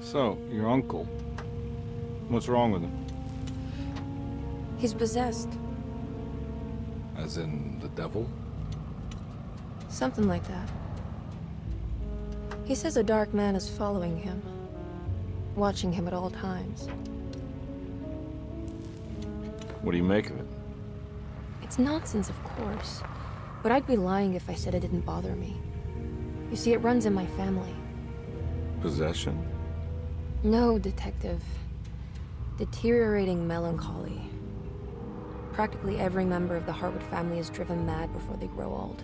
So, your uncle. What's wrong with him? He's possessed. As in the devil? Something like that. He says a dark man is following him, watching him at all times. What do you make of it? It's nonsense, of course, but I'd be lying if I said it didn't bother me. You see, it runs in my family. Possession? No, Detective. Deteriorating melancholy. Practically every member of the Hartwood family is driven mad before they grow old.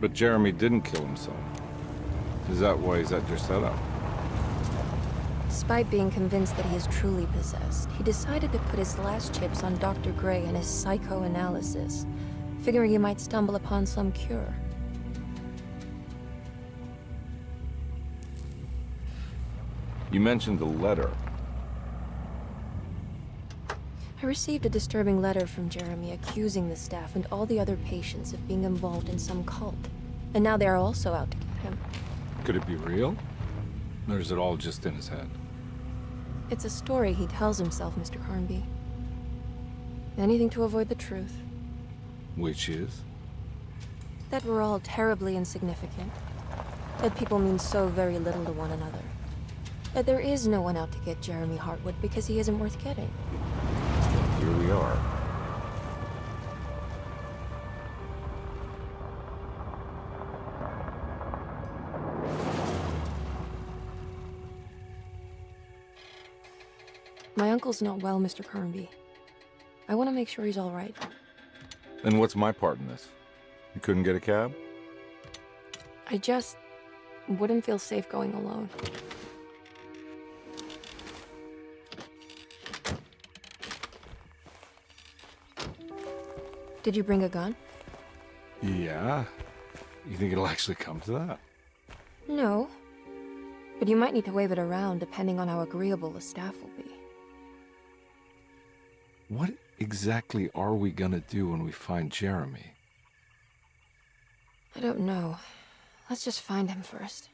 But Jeremy didn't kill himself. Is that why he's at your setup? Despite being convinced that he is truly possessed, he decided to put his last chips on Dr. Gray and his psychoanalysis, figuring he might stumble upon some cure. You mentioned the letter. I received a disturbing letter from Jeremy accusing the staff and all the other patients of being involved in some cult. And now they are also out to get him. Could it be real? Or is it all just in his head? It's a story he tells himself, Mr. Carnby. Anything to avoid the truth. Which is? That we're all terribly insignificant. That people mean so very little to one another. That there is no one out to get Jeremy Hartwood because he isn't worth getting. Here we are. My uncle's not well, Mr. Carnby. I want to make sure he's all right. Then what's my part in this? You couldn't get a cab? I just wouldn't feel safe going alone. Did you bring a gun? Yeah. You think it'll actually come to that? No. But you might need to wave it around depending on how agreeable the staff will be. What exactly are we gonna do when we find Jeremy? I don't know. Let's just find him first.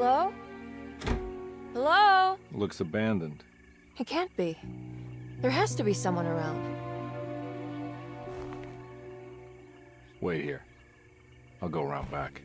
Hello? Hello? Looks abandoned. It can't be. There has to be someone around. Wait here. I'll go around back.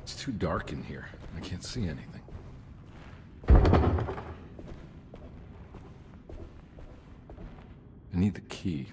It's too dark in here. I can't see anything. I need the key.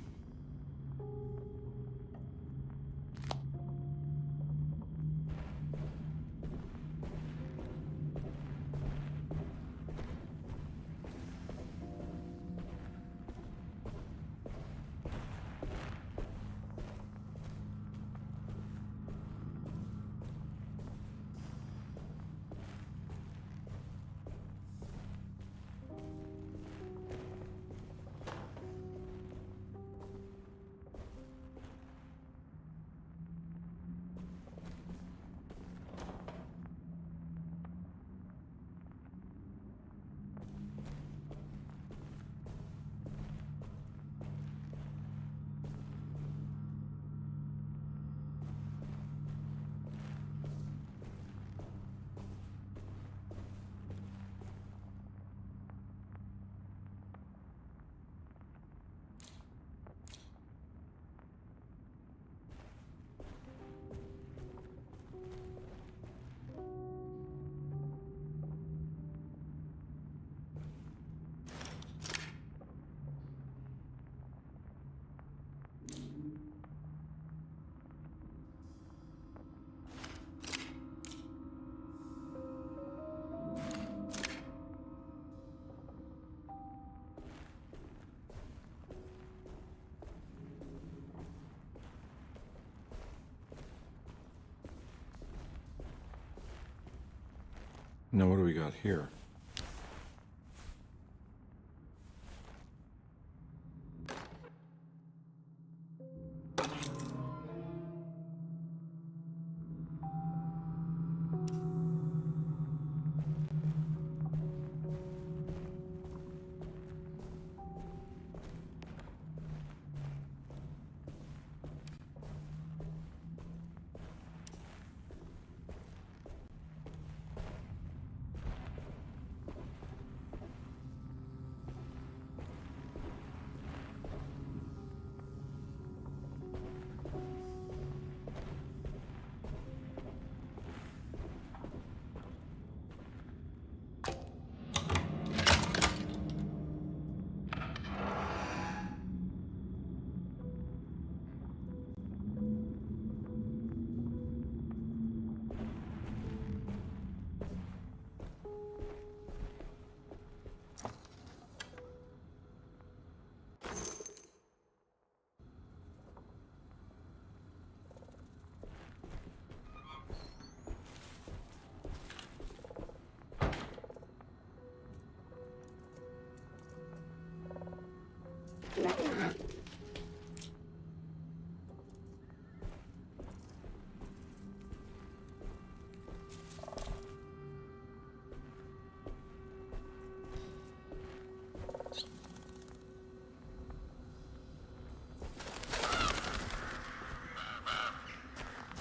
Now, what do we got here?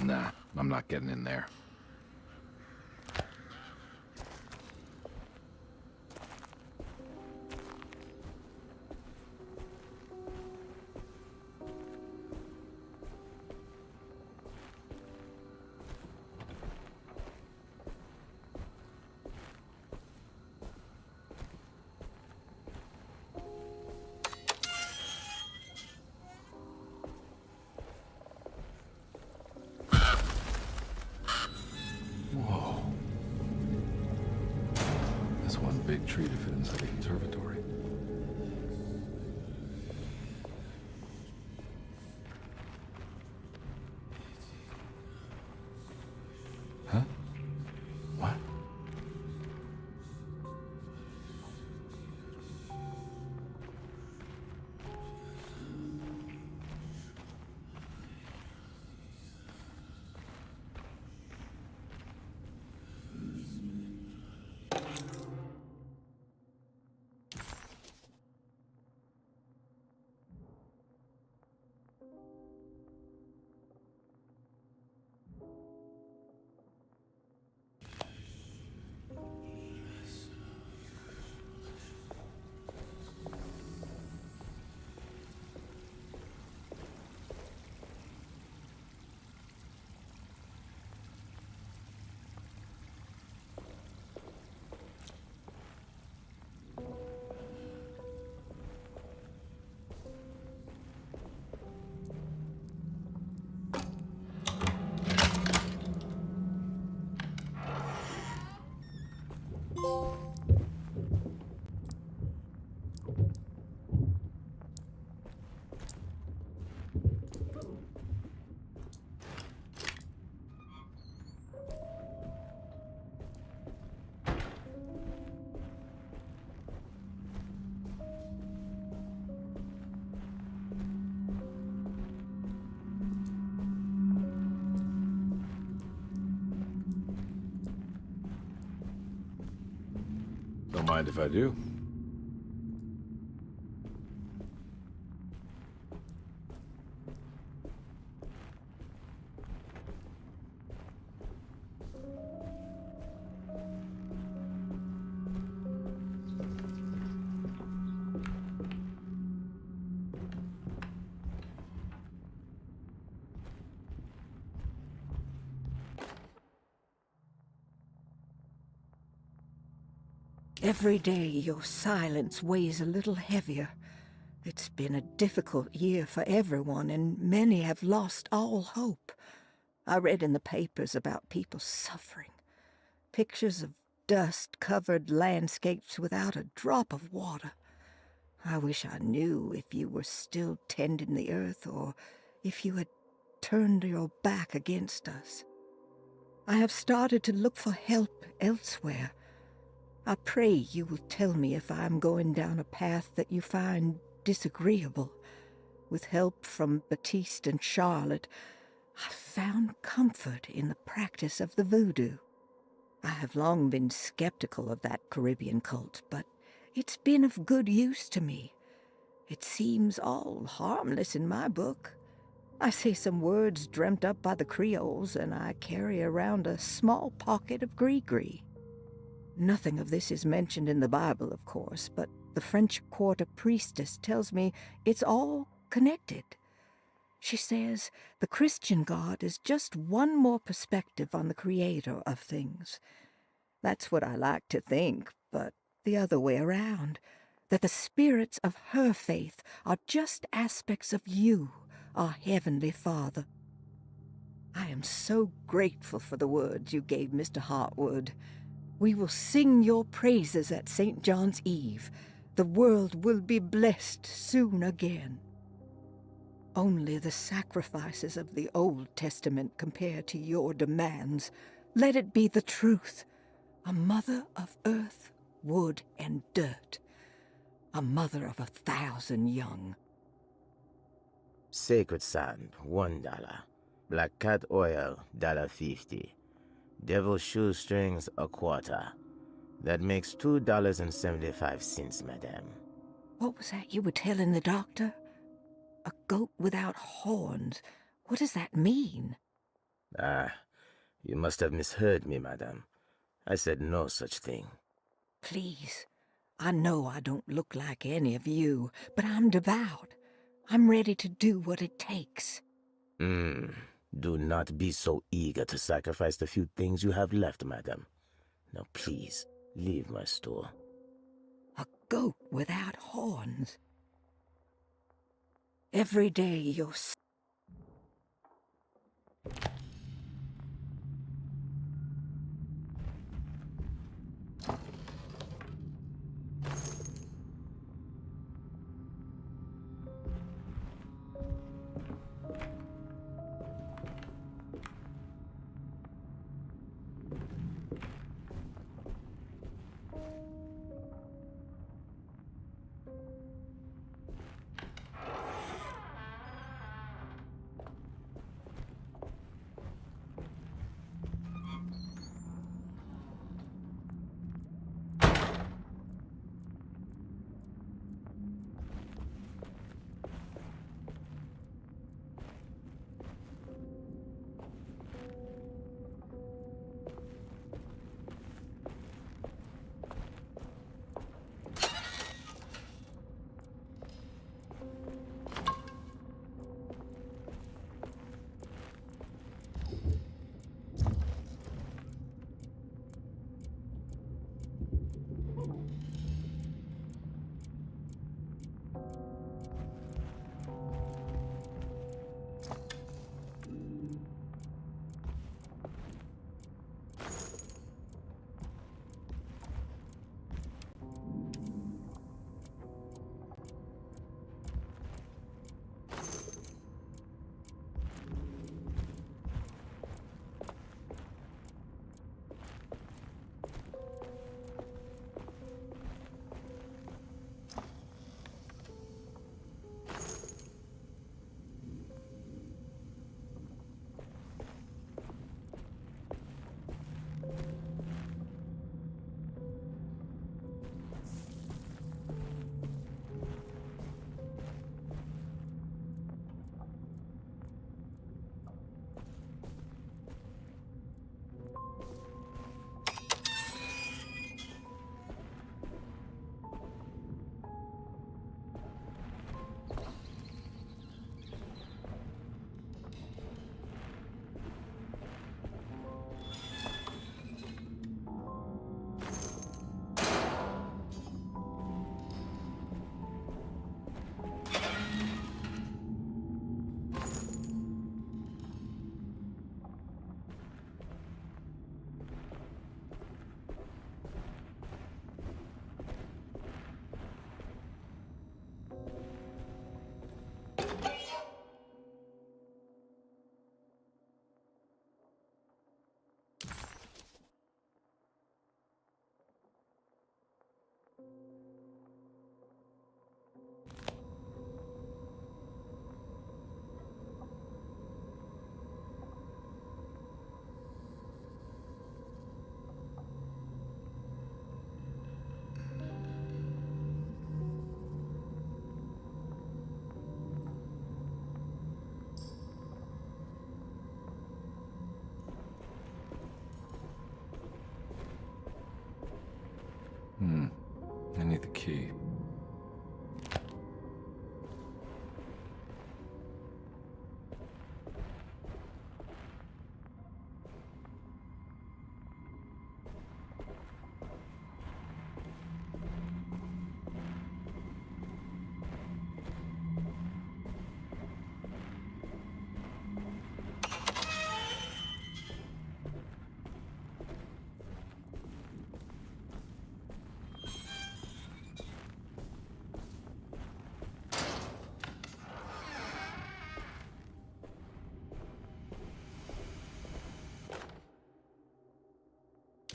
Nah, I'm not getting in there. Whoa. That's one big tree to fit inside the conservatory. Huh? What? Don't mind if I do. Every day your silence weighs a little heavier. It's been a difficult year for everyone, and many have lost all hope. I read in the papers about people suffering. Pictures of dust-covered landscapes without a drop of water. I wish I knew if you were still tending the earth or if you had turned your back against us. I have started to look for help elsewhere. I pray you will tell me if I am going down a path that you find disagreeable. With help from Baptiste and Charlotte, I found comfort in the practice of the voodoo. I have long been skeptical of that Caribbean cult, but it's been of good use to me. It seems all harmless in my book. I say some words dreamt up by the Creoles, and I carry around a small pocket of gree-gree. Nothing of this is mentioned in the Bible, of course, but the French Quarter priestess tells me it's all connected. She says the Christian God is just one more perspective on the creator of things. That's what I like to think, but the other way around, that the spirits of her faith are just aspects of you, our Heavenly Father. I am so grateful for the words you gave Mr. Hartwood. We will sing your praises at St. John's Eve. The world will be blessed soon again. Only the sacrifices of the Old Testament compare to your demands. Let it be the truth. A mother of earth, wood, and dirt. A mother of 1,000 young. Sacred sand, $1. Black cat oil, $1.50. Devil shoestrings, $0.25. That makes $2.75, madame. What was that you were telling the doctor? A goat without horns. What does that mean? Ah, you must have misheard me, madame. I said no such thing. Please, I know I don't look like any of you, but I'm devout. I'm ready to do what it takes. Do not be so eager to sacrifice the few things you have left, madame. Now please, leave my store. A goat without horns. Every day you're...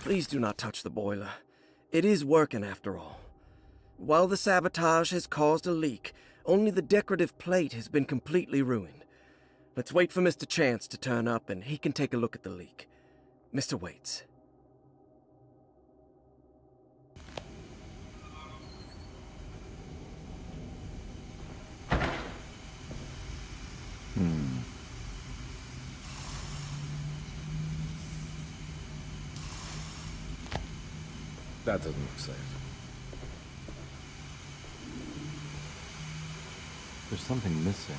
Please do not touch the boiler. It is working after all. While the sabotage has caused a leak, only the decorative plate has been completely ruined. Let's wait for Mr. Chance to turn up and he can take a look at the leak. Mr. Waits. That doesn't look safe. There's something missing.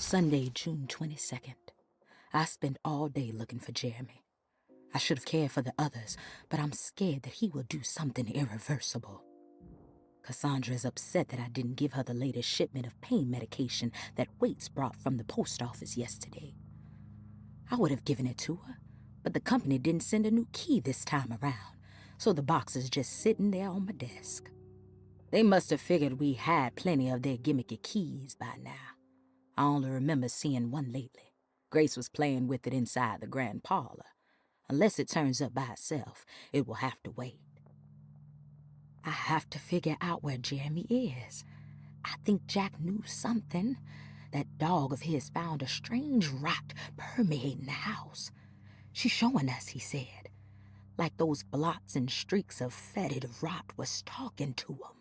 Sunday, June 22nd. I spent all day looking for Jeremy. I should have cared for the others, but I'm scared that he will do something irreversible. Cassandra is upset that I didn't give her the latest shipment of pain medication that Waits brought from the post office yesterday. I would have given it to her, but the company didn't send a new key this time around, so the box is just sitting there on my desk. They must have figured we had plenty of their gimmicky keys by now. I only remember seeing one lately. Grace was playing with it inside the grand parlor. Unless it turns up by itself, it will have to wait. I have to figure out where Jeremy is. I think Jack knew something. That dog of his found a strange rot permeating the house. She's showing us, he said. Like those blots and streaks of fetid rot was talking to him.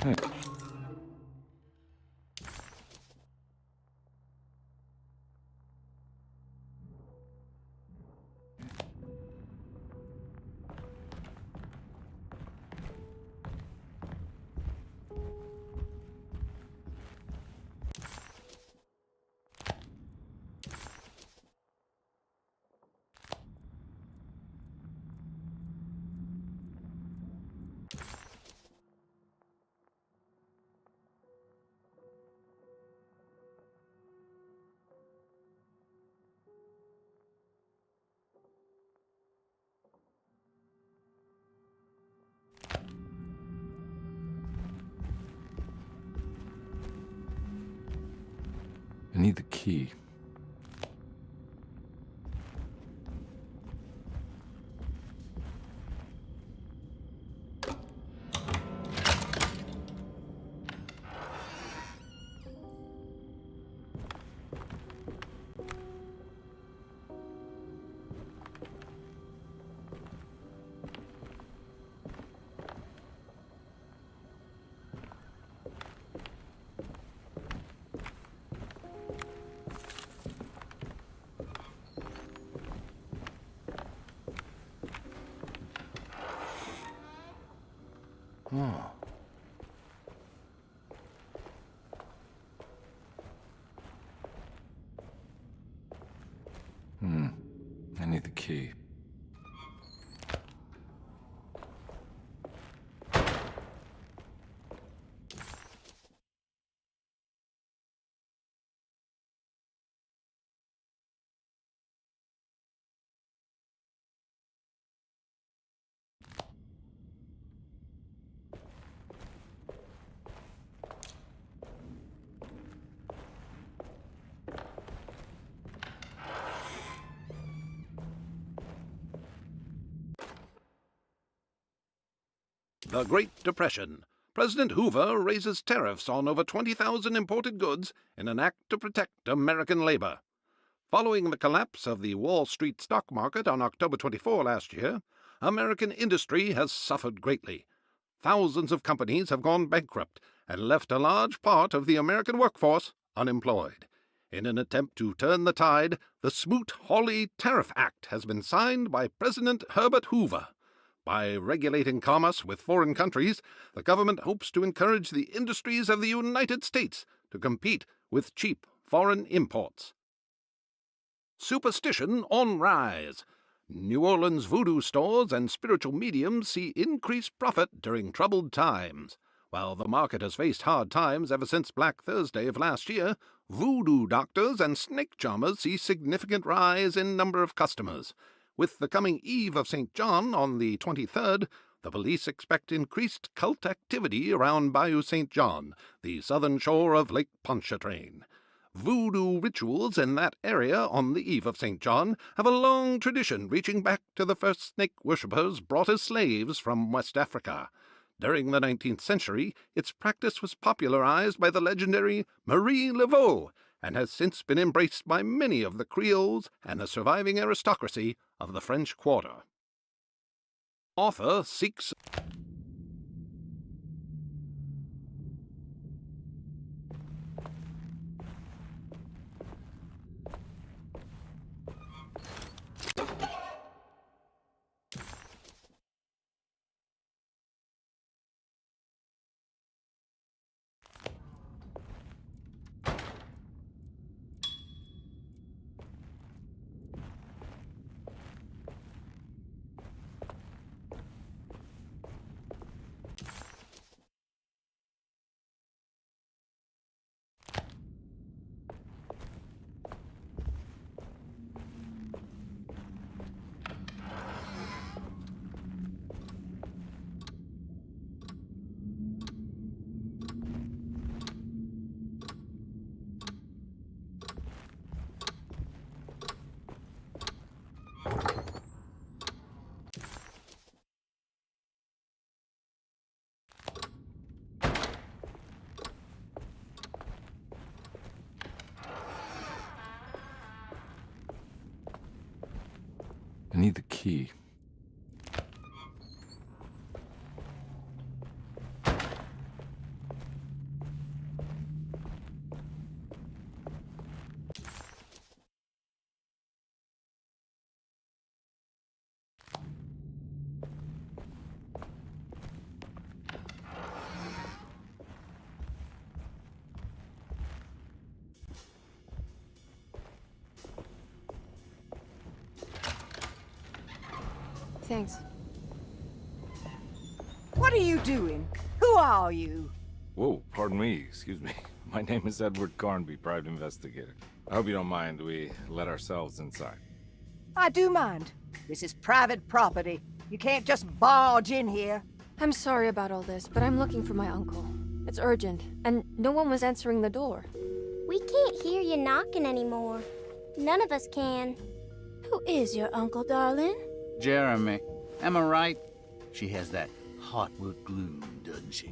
Hey. I need the key. Oh. I need the key. The Great Depression. President Hoover raises tariffs on over 20,000 imported goods in an act to protect American labor. Following the collapse of the Wall Street stock market on October 24 last year, American industry has suffered greatly. Thousands of companies have gone bankrupt and left a large part of the American workforce unemployed. In an attempt to turn the tide, the Smoot-Hawley Tariff Act has been signed by President Herbert Hoover. By regulating commerce with foreign countries, the government hopes to encourage the industries of the United States to compete with cheap foreign imports. Superstition on rise. New Orleans voodoo stores and spiritual mediums see increased profit during troubled times. While the market has faced hard times ever since Black Thursday of last year, voodoo doctors and snake charmers see significant rise in number of customers. With the coming Eve of St. John on the 23rd, the police expect increased cult activity around Bayou St. John, the southern shore of Lake Pontchartrain. Voodoo rituals in that area on the Eve of St. John have a long tradition reaching back to the first snake worshippers brought as slaves from West Africa. During the 19th century, its practice was popularized by the legendary Marie Laveau, and has since been embraced by many of the Creoles and the surviving aristocracy of the French Quarter. Author seeks... I need the key. Thanks. What are you doing? Who are you? Whoa, pardon me, excuse me. My name is Edward Carnby, private investigator. I hope you don't mind we let ourselves inside. I do mind. This is private property. You can't just barge in here. I'm sorry about all this, but I'm looking for my uncle. It's urgent, and no one was answering the door. We can't hear you knocking anymore. None of us can. Who is your uncle, darling? Jeremy. Am I right? She has that Heartwood gloom, doesn't she?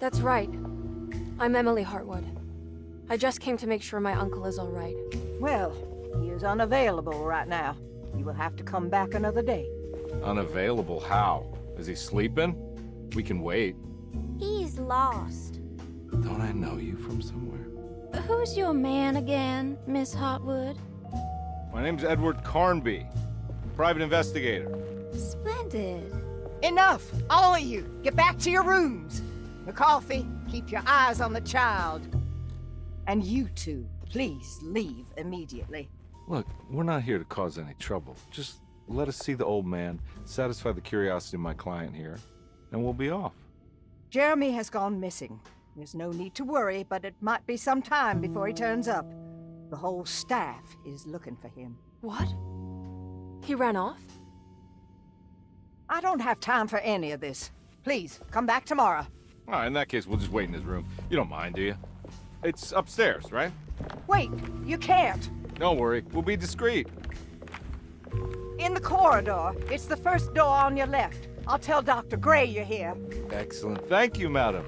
That's right. I'm Emily Hartwood. I just came to make sure my uncle is all right. Well, he is unavailable right now. You will have to come back another day. Unavailable how? Is he sleeping? We can wait. He's lost. Don't I know you from somewhere? Who's your man again, Miss Hartwood? My name's Edward Carnby. Private investigator. Splendid. Enough! All of you! Get back to your rooms! McCarthy, keep your eyes on the child. And you two, please leave immediately. Look, we're not here to cause any trouble. Just let us see the old man, satisfy the curiosity of my client here, and we'll be off. Jeremy has gone missing. There's no need to worry, but it might be some time before he turns up. The whole staff is looking for him. What? He ran off? I don't have time for any of this. Please, come back tomorrow. All right, in that case, we'll just wait in his room. You don't mind, do you? It's upstairs, right? Wait, you can't. Don't worry, we'll be discreet. In the corridor. It's the first door on your left. I'll tell Dr. Gray you're here. Excellent. Thank you, madam.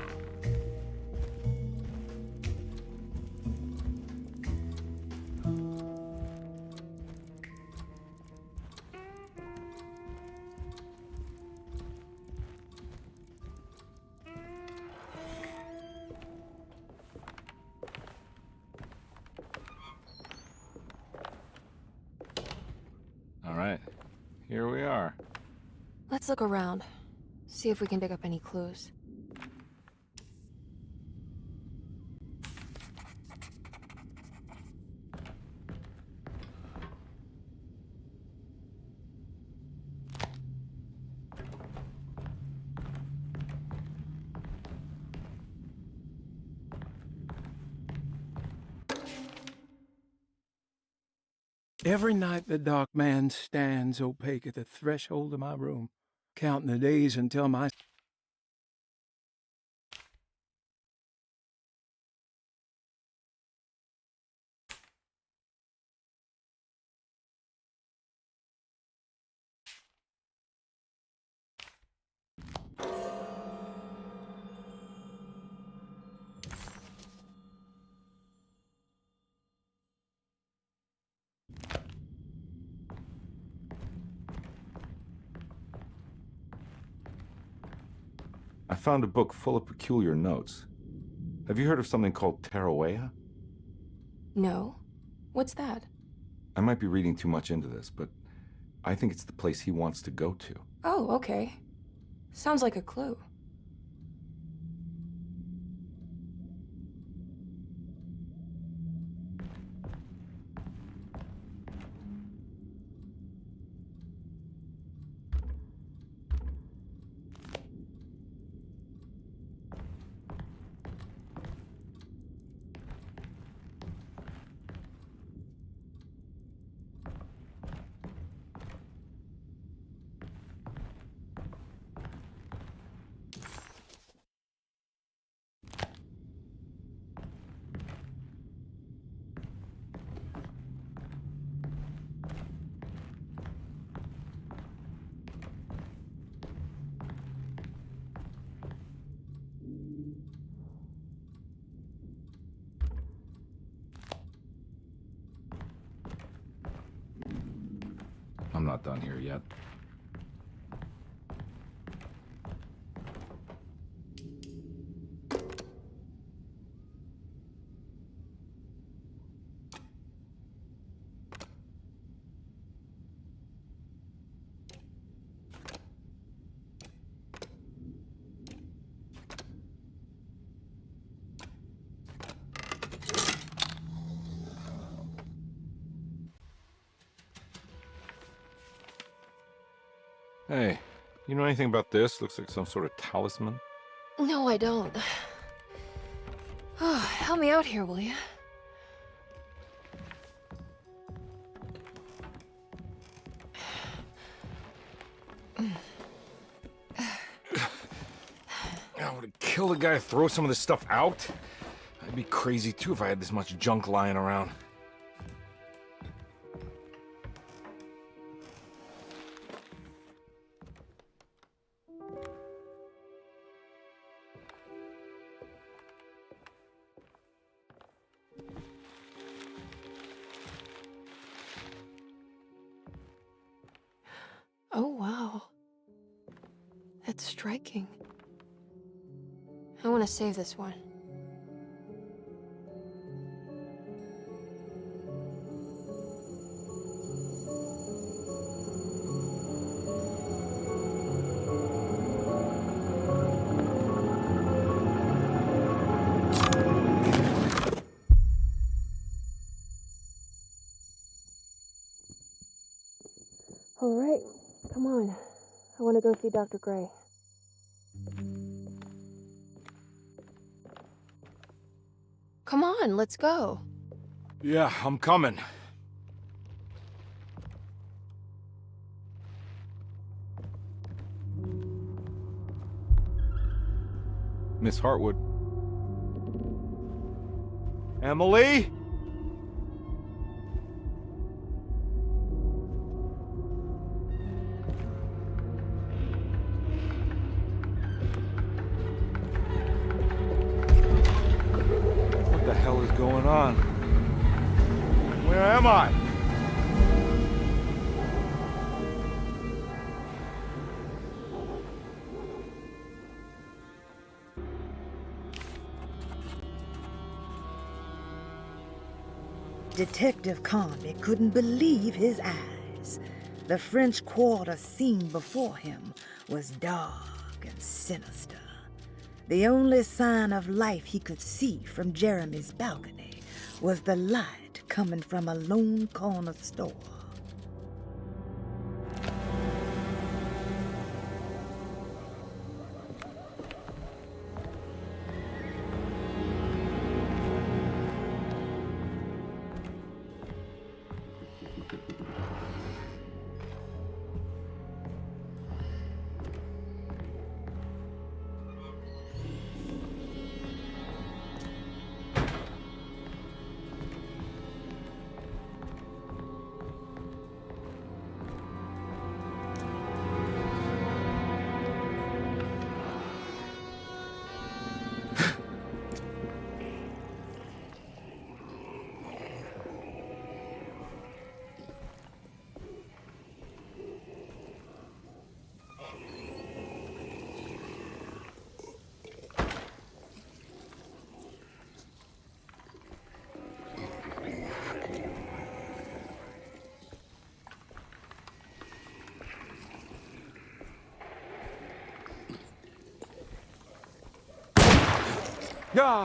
All right, here we are. Let's look around. See if we can dig up any clues. Every night the dark man stands opaque at the threshold of my room, counting the days until my... I found a book full of peculiar notes. Have you heard of something called Reawakened? No? What's that? I might be reading too much into this, but I think it's the place he wants to go to. Oh, okay. Sounds like a clue. I'm not done here yet. Hey, you know anything about this? Looks like some sort of talisman. No, I don't. Oh, help me out here, will you? I would kill the guy to throw some of this stuff out. I'd be crazy too if I had this much junk lying around. Oh, wow. That's striking. I want to save this one. All right, come on. I want to go see Dr. Gray. Come on, let's go. Yeah, I'm coming. Miss Hartwood. Emily? What the hell is going on? Where am I? Detective Conby couldn't believe his eyes. The French Quarter scene before him was dark and sinister. The only sign of life he could see from Jeremy's balcony was the light coming from a lone corner store. Yeah.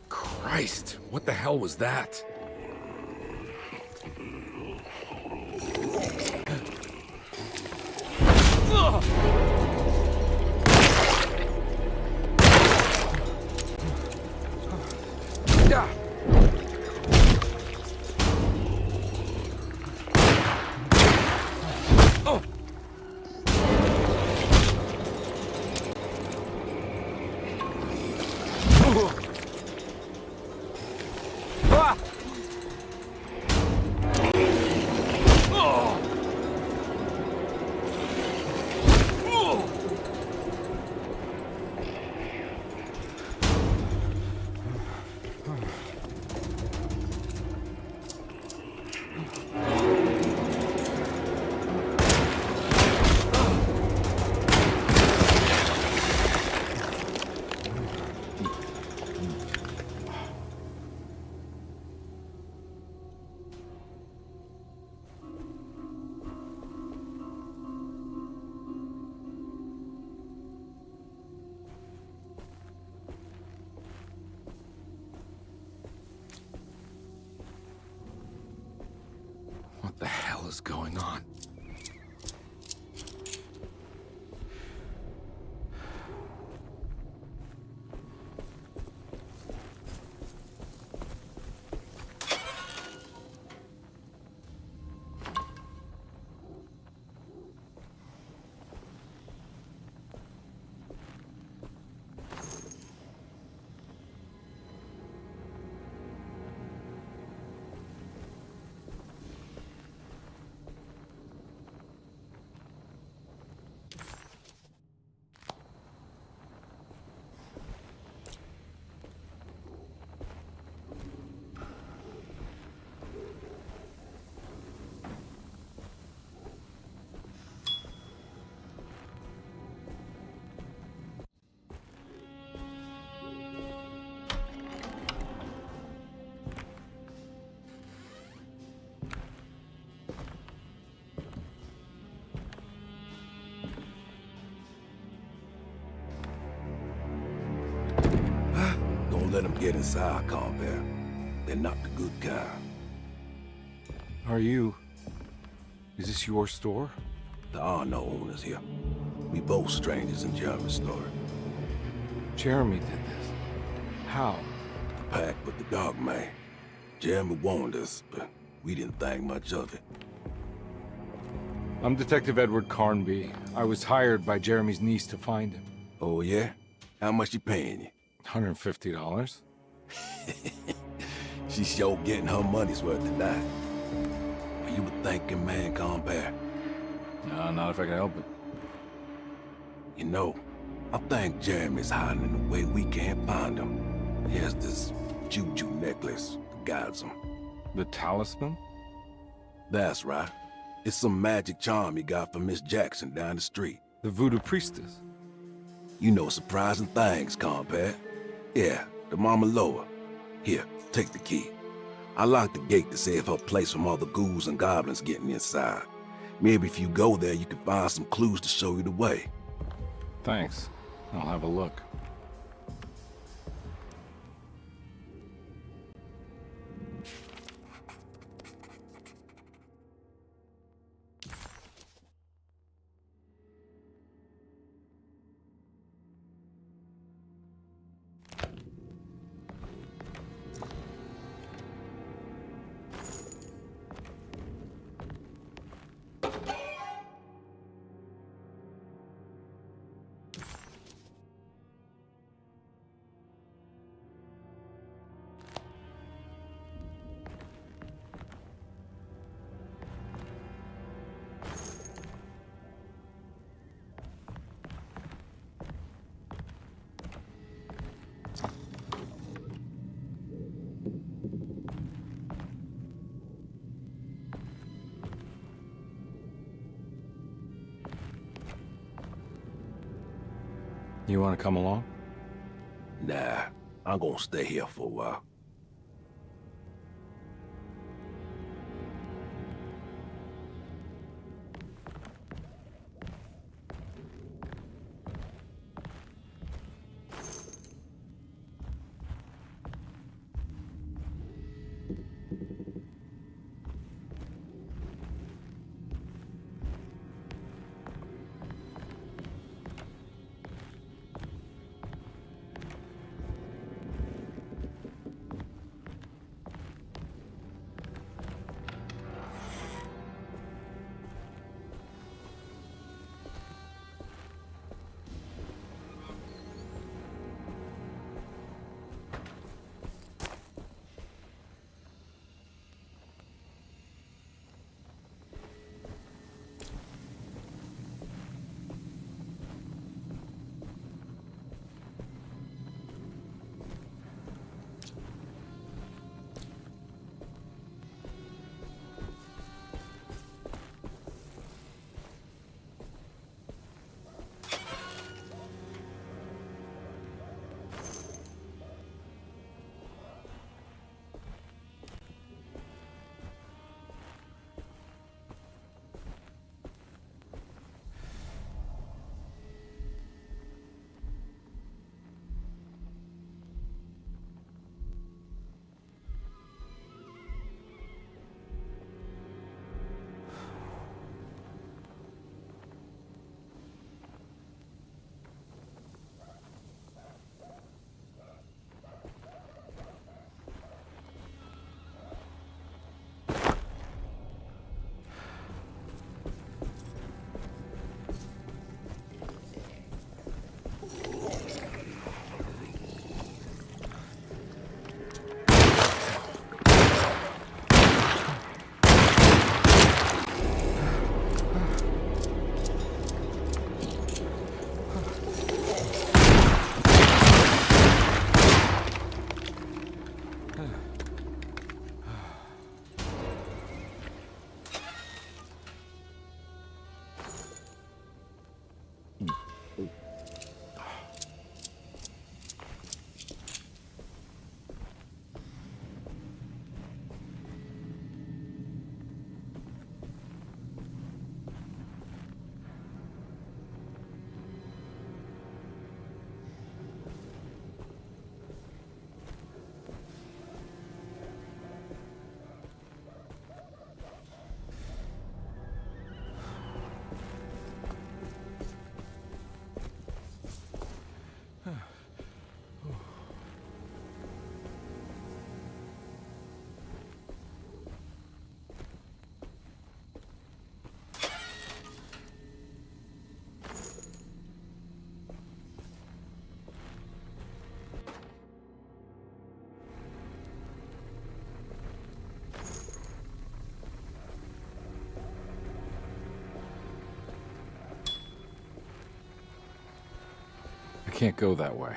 Christ, what the hell was that? What the hell is going on? let them get inside, compare. They're not the good kind. Is this your store? There are no owners here. We both strangers in Jeremy's story. Jeremy did this. How? The pact with the Dark Man. Jeremy warned us, but we didn't think much of it. I'm Detective Edward Carnby. I was hired by Jeremy's niece to find him. Oh, yeah? How much she paying you? $150. She's sure getting her money's worth tonight. Are you a thinking man, compare? No, not if I can help it. You know, I think Jeremy's hiding in a way we can't find him. He has this juju necklace that guides him. The talisman? That's right. It's some magic charm he got from Miss Jackson down the street. The voodoo priestess? You know surprising things, compare. Yeah, the Mama Loa. Here, take the key. I locked the gate to save her place from all the ghouls and goblins getting inside. Maybe if you go there, you can find some clues to show you the way. Thanks. I'll have a look. You want to come along? Nah, I'm gonna stay here for a while. can't go that way.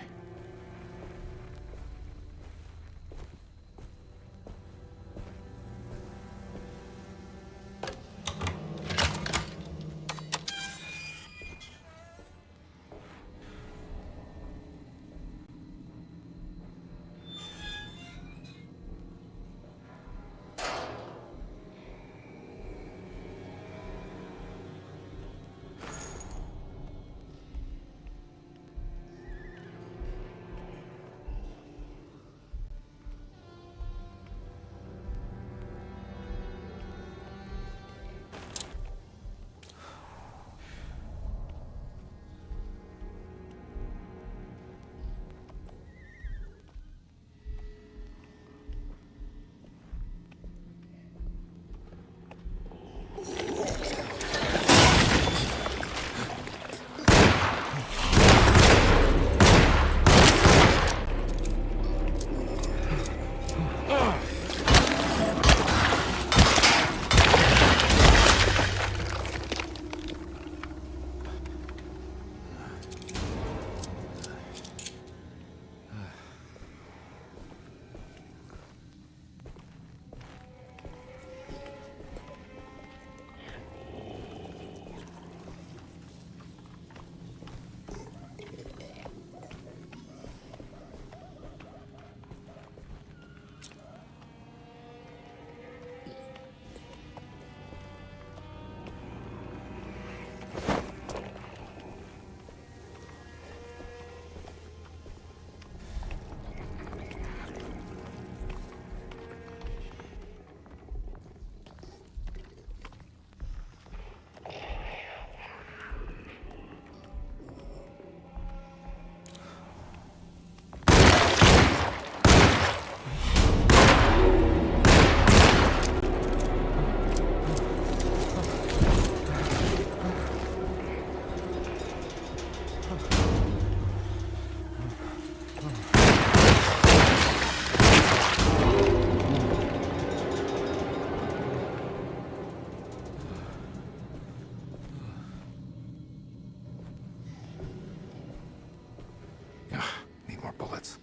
Need more bullets.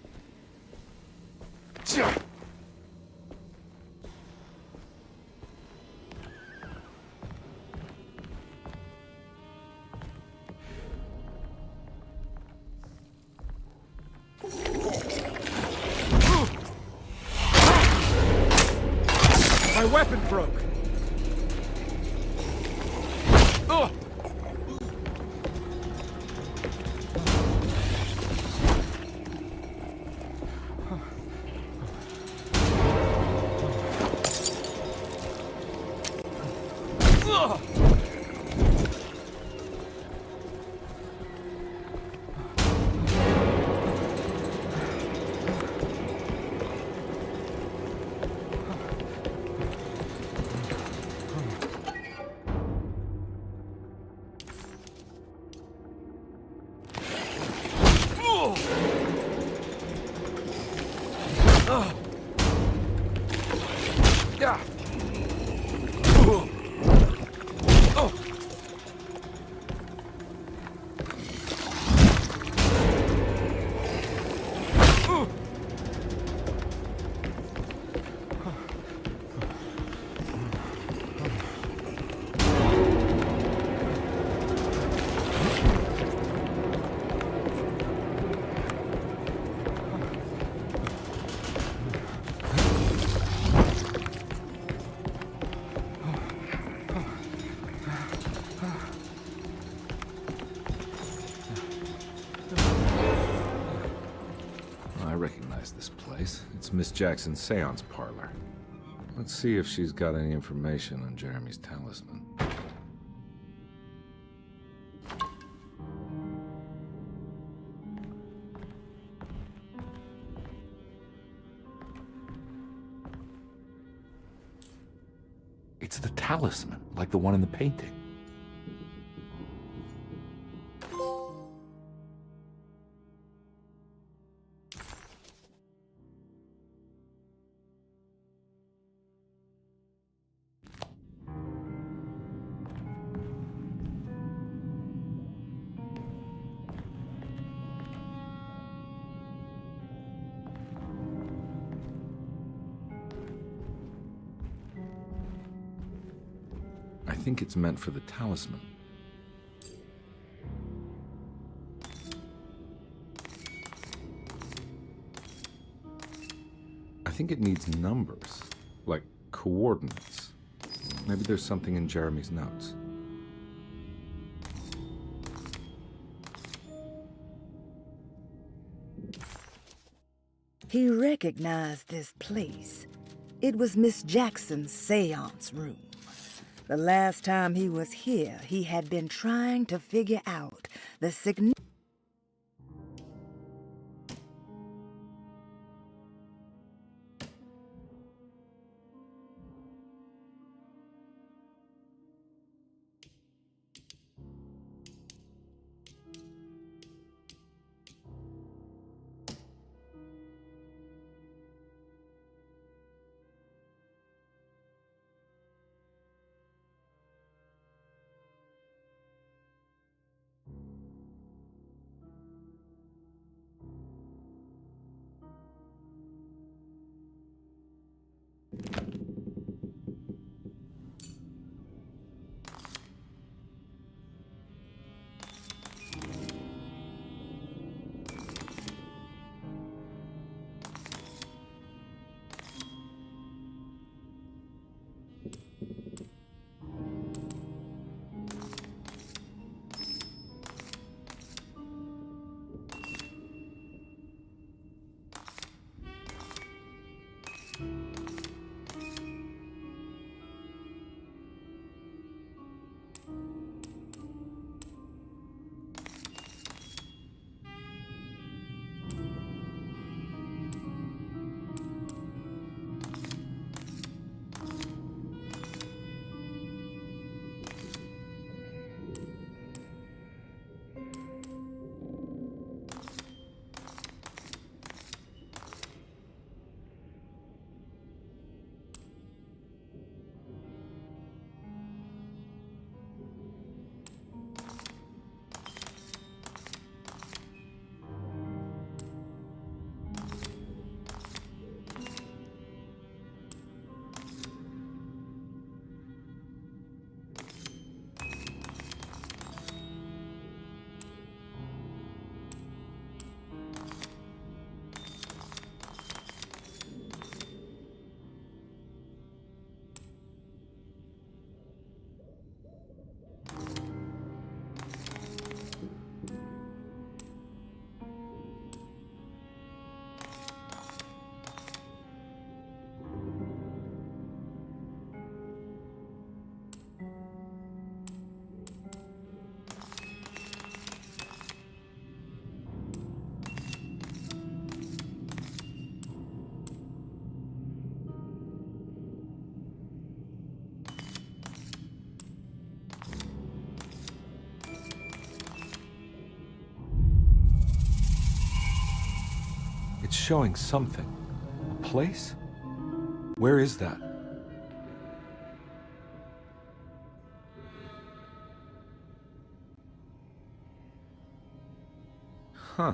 My weapon broke. Ugh! I recognize this place. It's Miss Jackson's seance parlor. Let's see if she's got any information on Jeremy's talisman. It's the talisman, like the one in the painting. I think it's meant for the talisman. I think it needs numbers, like coordinates. Maybe there's something in Jeremy's notes. He recognized this place. It was Miss Jackson's seance room. The last time he was here, he had been trying to figure out the significance. It's showing something. A place? Where is that? Huh.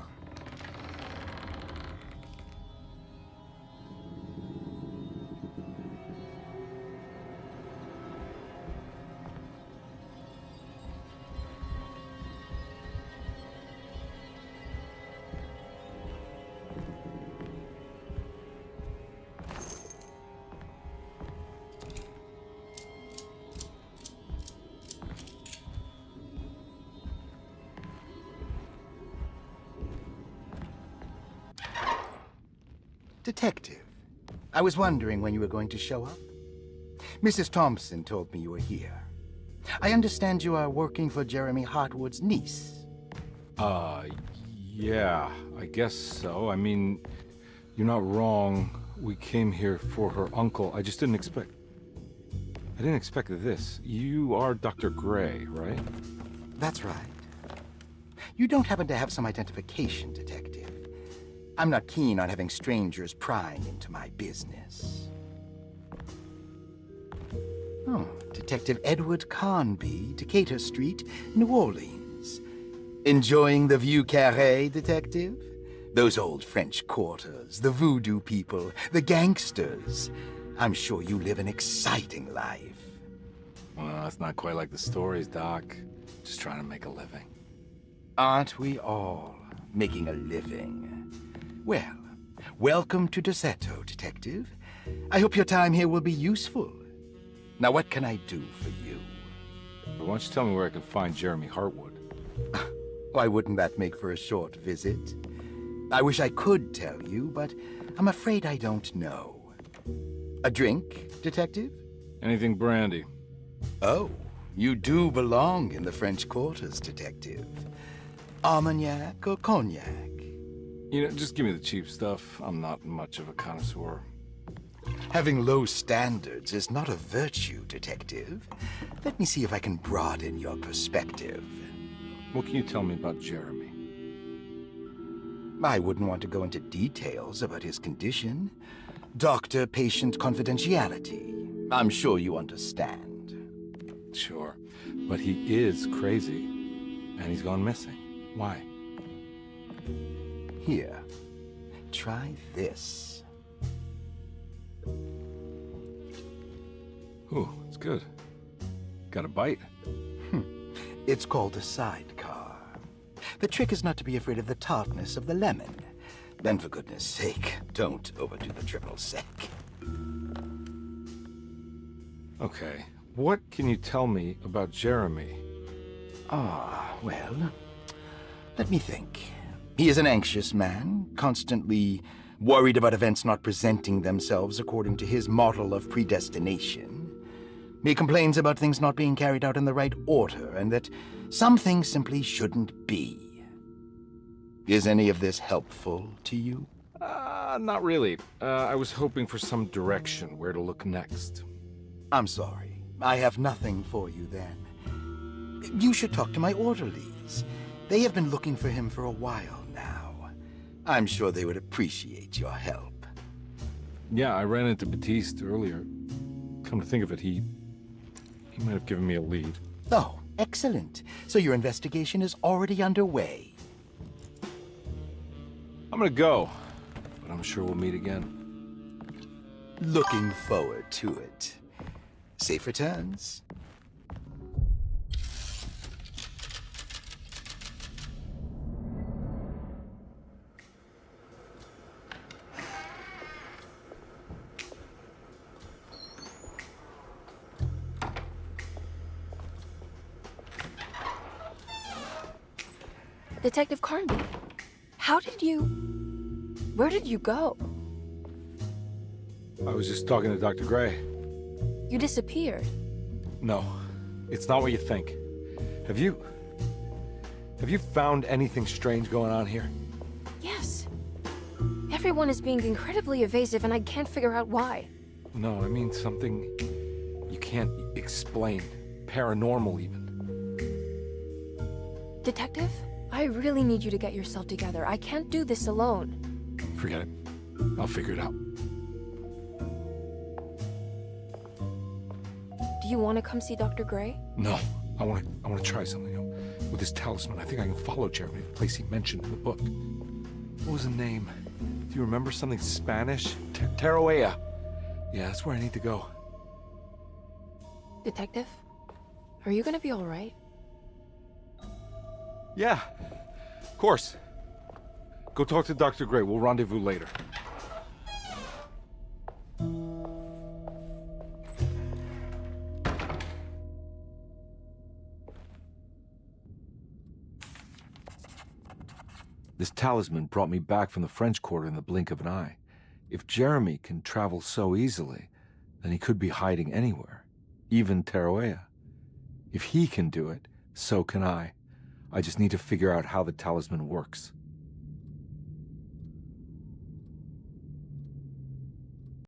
Detective, I was wondering when you were going to show up. Mrs. Thompson told me you were here. I understand you are working for Jeremy Hartwood's niece. Yeah, I guess so. I mean, you're not wrong. We came here for her uncle. I just didn't expect... I didn't expect this. You are Dr. Gray, right? That's right. You don't happen to have some identification, Detective. I'm not keen on having strangers prying into my business. Oh, Detective Edward Carnby, Decatur Street, New Orleans. Enjoying the Vieux Carré, Detective? Those old French quarters, the voodoo people, the gangsters. I'm sure you live an exciting life. Well, it's not quite like the stories, Doc. Just trying to make a living. Aren't we all making a living? Well, welcome to Deseto, Detective. I hope your time here will be useful. Now, what can I do for you? Why don't you tell me where I can find Jeremy Hartwood? Why wouldn't that make for a short visit? I wish I could tell you, but I'm afraid I don't know. A drink, Detective? Anything brandy. Oh, you do belong in the French quarters, Detective. Armagnac or cognac? You know, just give me the cheap stuff. I'm not much of a connoisseur. Having low standards is not a virtue, Detective. Let me see if I can broaden your perspective. What can you tell me about Jeremy? I wouldn't want to go into details about his condition. Doctor-patient confidentiality. I'm sure you understand. Sure, but he is crazy, and he's gone missing. Why? Here, try this. Ooh, it's good. Got a bite? It's called a sidecar. The trick is not to be afraid of the tartness of the lemon. And for goodness sake, don't overdo the triple sec. Okay, what can you tell me about Jeremy? Well, let me think. He is an anxious man, constantly worried about events not presenting themselves according to his model of predestination. He complains about things not being carried out in the right order, and that some things simply shouldn't be. Is any of this helpful to you? Not really. I was hoping for some direction where to look next. I'm sorry. I have nothing for you then. You should talk to my orderlies. They have been looking for him for a while now. I'm sure they would appreciate your help. Yeah, I ran into Batiste earlier. Come to think of it, he might have given me a lead. Oh, excellent. So your investigation is already underway. I'm gonna go, but I'm sure we'll meet again. Looking forward to it. Safe returns. Detective Carnby, where did you go? I was just talking to Dr. Gray. You disappeared. No, it's not what you think. Have you found anything strange going on here? Yes. Everyone is being incredibly evasive and I can't figure out why. No, I mean something you can't explain. Paranormal, even. Detective, I really need you to get yourself together. I can't do this alone. Forget it. I'll figure it out. Do you want to come see Dr. Gray? No, I want to try something. You know, with this talisman, I think I can follow Jeremy to the place he mentioned in the book. What was the name? Do you remember something Spanish? Tarawea. Yeah, that's where I need to go. Detective, are you gonna be all right? Yeah, of course. Go talk to Dr. Gray. We'll rendezvous later. This talisman brought me back from the French Quarter in the blink of an eye. If Jeremy can travel so easily, then he could be hiding anywhere, even Tarawea. If he can do it, so can I. I just need to figure out how the talisman works.